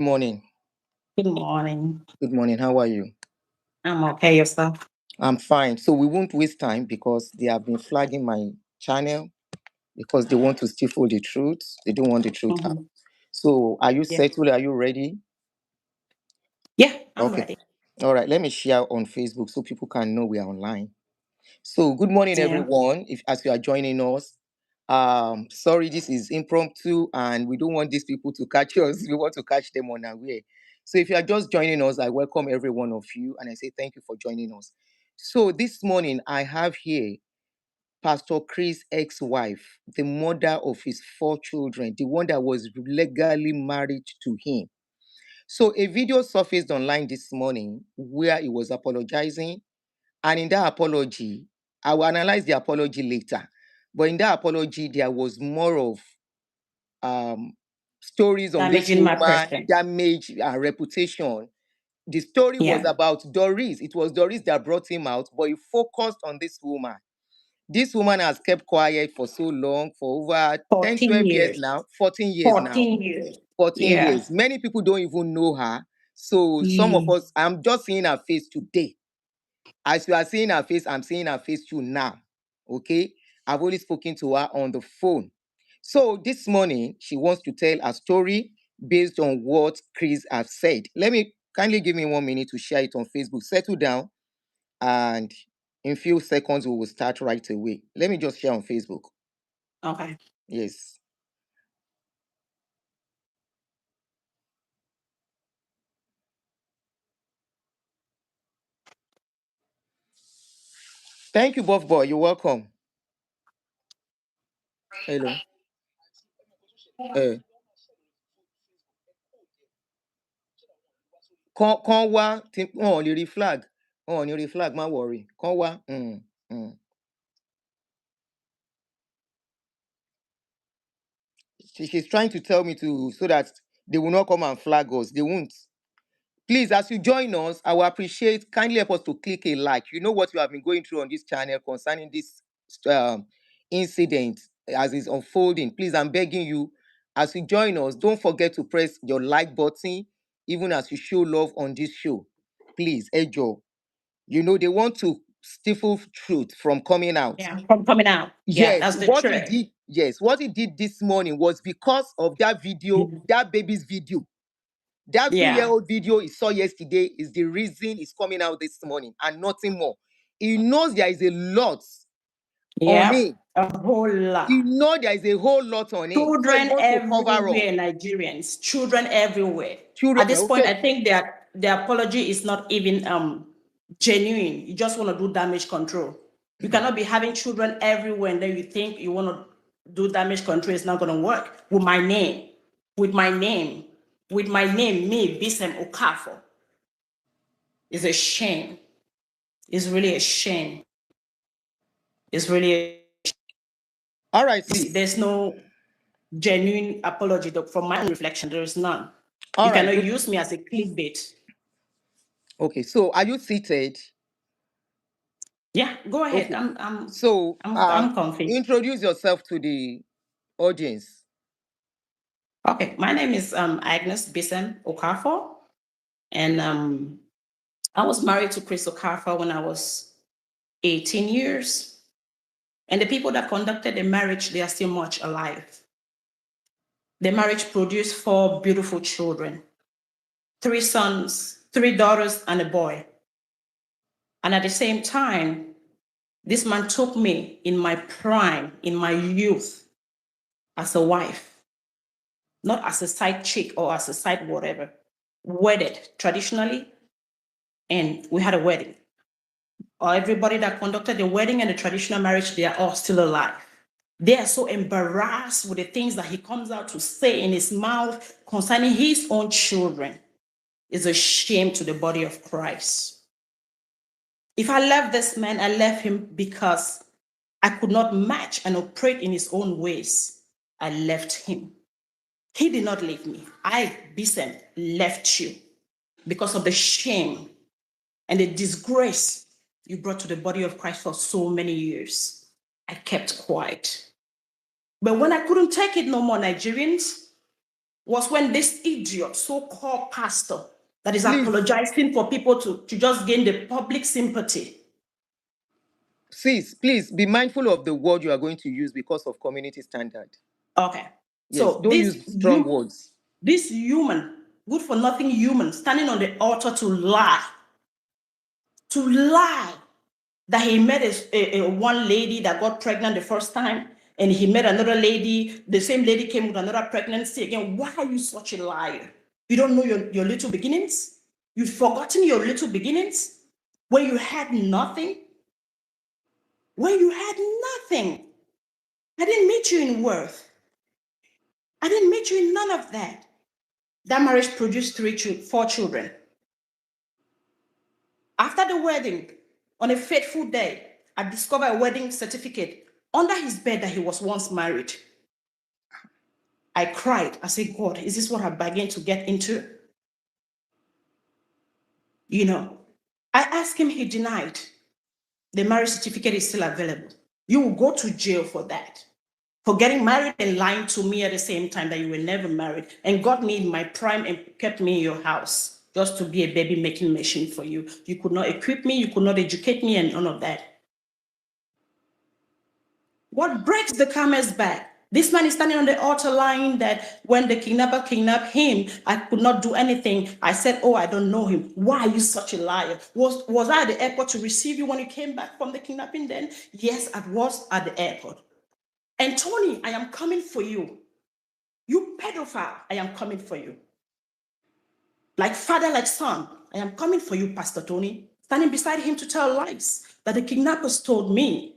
Morning. Good morning. Good morning. How are you? I'm okay, yourself? I'm fine. So we won't waste time because they have been flagging my channel because they want to stifle the truth. They don't want the truth out. Mm-hmm. So are you Yeah. settled? Are you ready? Yeah, I'm Okay. ready. All right. Let me share on Facebook so people can know we are online. So good morning, Yeah. everyone. If as you are joining us, sorry, this is impromptu, and we don't want these people to catch us. We want to catch them on our way. So if you are just joining us, I welcome every one of you, and I say thank you for joining us. So this morning I have here Pastor Chris' ex-wife, the mother of his 4 children, the one that was legally married to him. So a video surfaced online this morning where he was apologizing, and in that apology, I will analyze the apology later. But in that apology, there was more of um, stories on this Damaging my woman, person. damage her reputation. The story was Yeah. about Doris. It was Doris that brought him out, but he focused on this woman. This woman has kept quiet for so long, for over 10, 14 12 years years. now, 14 years now. 14 years. 14 Yeah. years. Many people don't even know her. So some of Mm. us, I'm just seeing her face today. As you are seeing her face, I'm seeing her face too now. Okay? I've only spoken to her on the phone. So this morning, she wants to tell a story based on what Chris has said. Let me kindly give me 1 minute to share it on Facebook. Settle down, and in few seconds we will start right away. Let me just share on Facebook. Okay. Yes. Thank you, Buff Boy. You're welcome. Hello. Eh. Kan wá tí wọn ò lè rí flag. Wọn ò ní rí flag, má worry. Kan wá. She's trying to tell me to so that they will not come and flag us. They won't. Please, as you join us, I will appreciate kindly help us to click a like. You know what we have been going through on this channel concerning this incident as it's unfolding. Please, I'm begging you, as you join us, don't forget to press your like button, even as you show love on this show. Please, Ejo. You know, they want to stifle truth from coming out. Yeah. From coming out. Yeah, Yes, that's the truth. what he did this morning was because of that video, Mhm. that baby's video. That 3 year Yeah. old video he saw yesterday is the reason it's coming out this morning and nothing more. He knows there is a lot on Yeah. it. A whole He lot. knows there is a whole lot on it. So he Children wants to cover up. everywhere, Nigerians. Children everywhere. Children, At this point, okay. I think that the apology is not even genuine. You just want to do damage control. You cannot be having children everywhere and then you think you want to do damage control. It's not going to work with my name, with my name, with my name, me, Bisem Okafor. It's a shame. It's really a shame. It's really All right, sis. there's no genuine apology. From my own reflection, there is none. All You right. cannot use me as a clickbait. Okay. So are you seated? Yeah, go ahead. Okay. So I'm comfy. introduce yourself to the audience. Okay, my name is Agnes Bisem Okafor, and I was married to Chris Okafor when I was 18 years. And the people that conducted the marriage, they are still much alive. The marriage produced 4 beautiful children, 3 sons, 3 daughters, and a boy. And at the same time, this man took me in my prime, in my youth, as a wife, not as a side chick or as a side whatever, wedded traditionally, and we had a wedding. Everybody that conducted the wedding and the traditional marriage, they are all still alive. They are so embarrassed with the things that he comes out to say in his mouth concerning his own children. It's a shame to the body of Christ. If I left this man, I left him because I could not match and operate in his own ways. I left him. He did not leave me. I, Bisem, left you because of the shame and the disgrace you brought to the body of Christ for so many years. I kept quiet. But when I couldn't take it no more, Nigerians, was when this idiot, so-called pastor, that is Please, apologizing for people to just gain the public sympathy. sis, please be mindful of the word you are going to use because of community standard. Okay. Yes, So don't use strong words. this human, good for nothing human, standing on the altar to lie that he met a one lady that got pregnant the first time, and he met another lady, the same lady came with another pregnancy again. Why are you such a liar? You don't know your little beginnings? You've forgotten your little beginnings? When you had nothing? When you had nothing? I didn't meet you in worth. I didn't meet you in none of that. That marriage produced 4 children. After the wedding, on a fateful day, I discovered a wedding certificate under his bed that he was once married. I cried. I said, God, is this what I began to get into? You know, I asked him, he denied. The marriage certificate is still available. You will go to jail for that. For getting married and lying to me at the same time that you were never married and got me in my prime and kept me in your house just to be a baby making machine for you. You could not equip me, you could not educate me, and none of that. What breaks the karma's back? This man is standing on the altar lying that when the kidnapper kidnapped him, I could not do anything. I said, oh, I don't know him. Why are you such a liar? Was I at the airport to receive you when you came back from the kidnapping then? Yes, I was at the airport. And Tony, I am coming for you. You pedophile, I am coming for you. Like father, like son, I am coming for you, Pastor Tony. Standing beside him to tell lies that the kidnappers told me.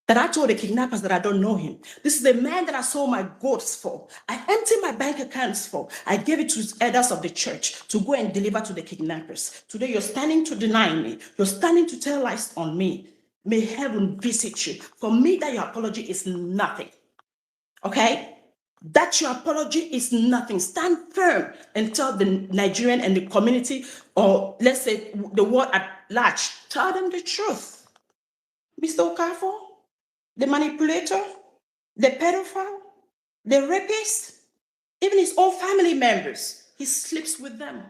That I told the kidnappers that I don't know him. This is the man that I sold my goats for. I emptied my bank accounts for. I gave it to elders of the church to go and deliver to the kidnappers. Today you're standing to deny me. You're standing to tell lies on me. May heaven visit you. For me, that your apology is nothing. Okay? That your apology is nothing. Stand firm and tell the Nigerian and the community, or let's say the world at large, tell them the truth. Mr. Okafor, the manipulator, the pedophile, the rapist, even his own family members, he sleeps with them.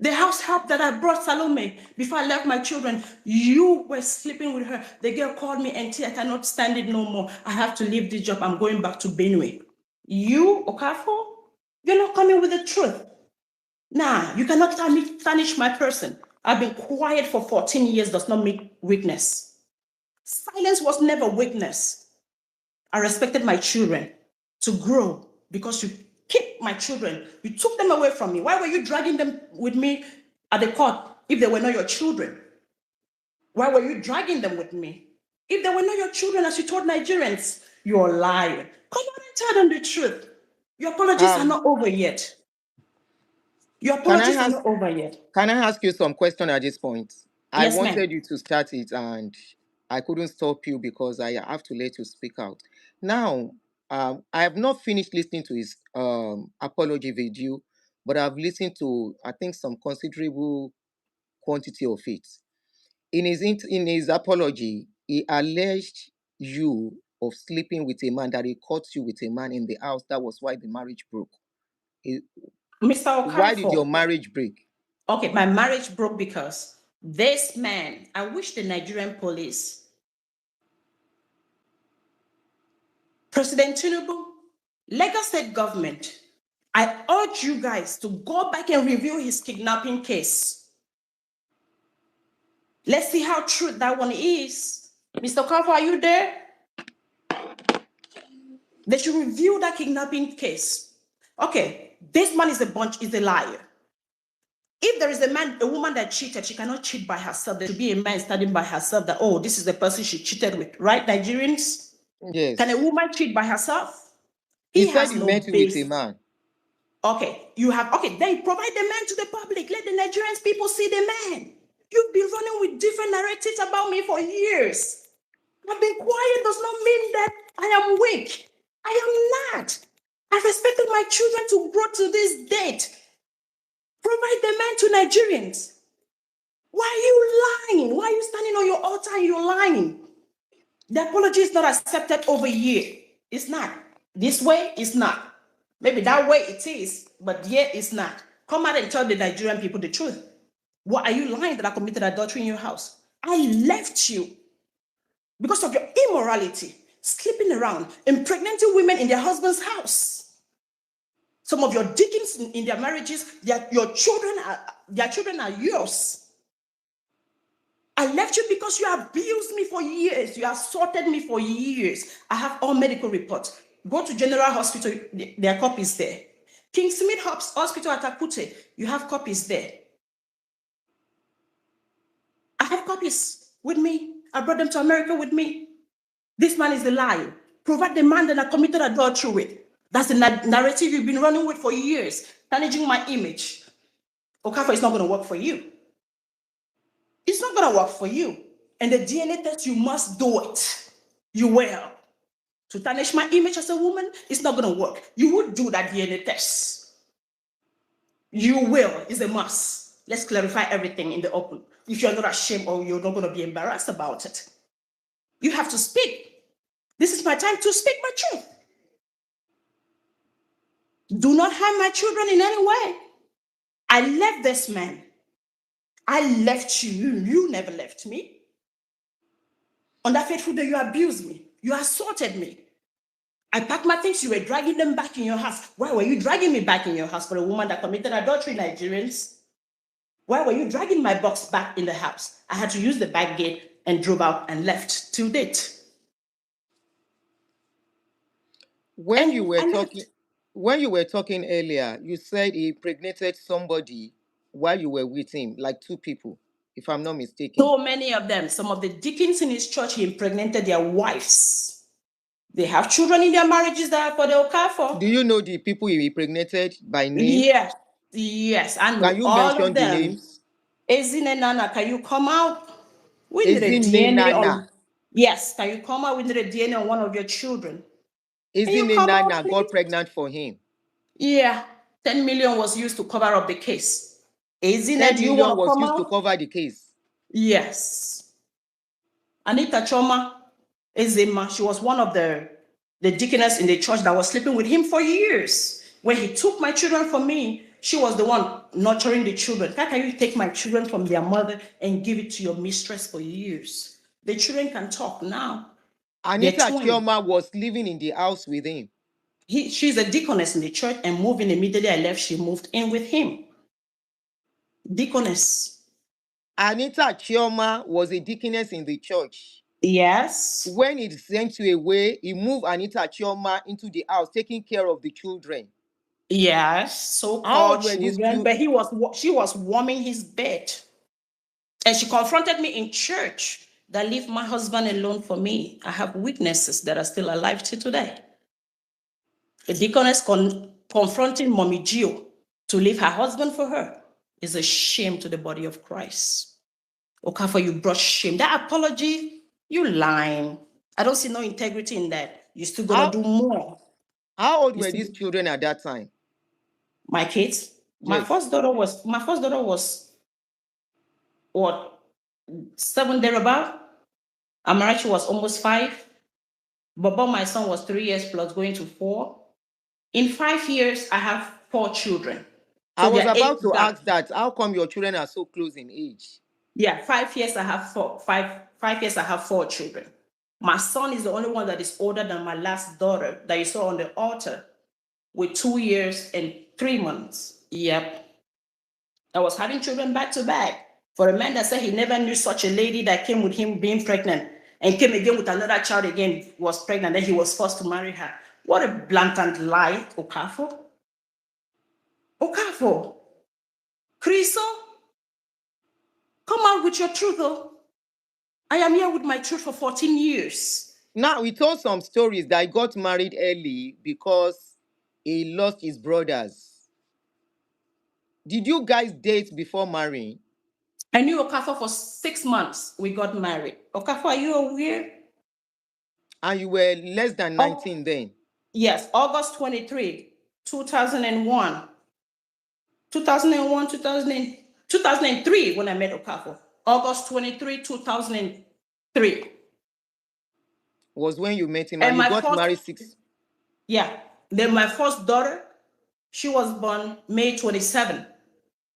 The house help that I brought Salome before I left my children, you were sleeping with her. The girl called me, Auntie, I cannot stand it no more. I have to leave this job. I'm going back to Benue. You, Okafor, you're not coming with the truth. Nah, you cannot tarnish my person. I've been quiet for 14 years does not make weakness. Silence was never weakness. I respected my children to grow because you keep my children. You took them away from me. Why were you dragging them with me at the court if they were not your children? Why were you dragging them with me? If they were not your children, as you told Nigerians, you're a liar. Come on and tell them the truth. Your apologies are not over yet. Your Can I apologies are ask? not over yet. Can I ask you some question at this point? I Yes, ma'am. wanted you to start it, and I couldn't stop you because I have to let you speak out. Now, I have not finished listening to his apology video, but I've listened to, I think, some considerable quantity of it. In his apology, he alleged you of sleeping with a man, that he caught you with a man in the house. That was why the marriage broke. He- Mr. why did your Okafor, marriage break? okay, my marriage broke because this man, I wish the Nigerian police, President Tinubu, Lagos State government, I urge you guys to go back and review his kidnapping case. Let's see how true that one is. Mr. Okafor, are you there? They should review that kidnapping case. Okay, this man is a liar. If there is a woman that cheated, she cannot cheat by herself. There should be a man standing by herself that, oh, this is the person she cheated with, right, Nigerians? Can a Yes. woman cheat by herself? He He said has he no met you with a base. man. Okay, then provide the man to the public. Let the Nigerians people see the man. You've been running with different narratives about me for years. I've been quiet does not mean that I am weak. I am not. I respected my children to grow to this date. Provide the man to Nigerians. Why are you lying? Why are you standing on your altar and you're lying? The apology is not accepted over here. It's not. This way, it's not. Maybe that way it is, but yet it's not. Come out and tell the Nigerian people the truth. What are you lying that I committed adultery in your house? I left you because of your immorality, sleeping around, impregnating women in their husband's house. Some of your deacons in their marriages, their children are yours. I left you because you abused me for years. You assaulted me for years. I have all medical reports. Go to General Hospital, there are copies there. King Smith Hospital at Akute, you have copies there. I have copies with me. I brought them to America with me. This man is the liar. Provide the man that I committed adultery with. That's the narrative you've been running with for years, damaging my image. Okafor, it's not going to work for you. It's not going to work for you. And the DNA test, you must do it. You will. To tarnish my image as a woman, it's not going to work. You would do that DNA test. You will. It's a must. Let's clarify everything in the open. If you're not ashamed or you're not going to be embarrassed about it, you have to speak. This is my time to speak my truth. Do not harm my children in any way. I left this man. I left you. You never left me. On that fateful day, you abused me. You assaulted me. I packed my things. You were dragging them back in your house. Why were you dragging me back in your house for a woman that committed adultery, Nigerians? Why were you dragging my box back in the house? I had to use the back gate and drove out and left to date. When you were talking earlier, you said he impregnated somebody while you were with him, like two people, if I'm not mistaken. So many of them. Some of the deacons in his church, he impregnated their wives. They have children in their marriages that are for the Okafor. Do you know the people he impregnated by name? Yes, I know Can you all mention of the them. names? Ezine Nana, can you come out? We need a Ezine DNA Nana. on. Yes, can you come out? We need a DNA on one of your children. Ezine Nana got pregnant for him. Yeah, 10 million was used to cover up the case. Ezine, 10 do you million want to was come used to out? cover the case. Yes. Anita Choma Ezema, she was one of the deaconess in the church that was sleeping with him for years. When he took my children from me, she was the one nurturing the children. How can you take my children from their mother and give it to your mistress for years? The children can talk now. Anita Chioma was living in the house with him. She's a deaconess in the church, and moving immediately I left, she moved in with him. Deaconess. Anita Chioma was a deaconess in the church. Yes. When he sent you away, he moved Anita Chioma into the house, taking care of the children. Yes, so-called children, but she was warming his bed. And she confronted me in church that leave my husband alone for me. I have witnesses that are still alive till today. A deaconess confronting Mommy Gio to leave her husband for her is a shame to the body of Christ. Okafor, you brought shame. That apology, you lying. I don't see no integrity in that. You're still gonna do more. How old were these children at that time? My kids? Yes. My first daughter was what, 7 thereabout. Amarachi was almost 5. Baba, my son, was 3 years plus, going to 4. In 5 years, I have 4 children. So I was about to ask that. How come your children are so close in age? Yeah, 5 years I have 4. 5 years I have 4 children. My son is the only one that is older than my last daughter that you saw on the altar, with 2 years and 3 months. Yep. I was having children back to back. For a man that said he never knew such a lady that came with him being pregnant and came again with another child again, was pregnant, then he was forced to marry her. What a blatant lie, Okafor. Okafor. Criso, come out with your truth, though. I am here with my truth for 14 years. Now, we told some stories that he got married early because he lost his brothers. Did you guys date before marrying? I knew Okafor for 6 months. We got married. Okafor, are you aware? And you were less than 19 then? Yes, August 23, 2001. 2003 when I met Okafor. August 23, 2003. Was when you met him, and you got married 6. Yeah. Then my first daughter She was born May 27,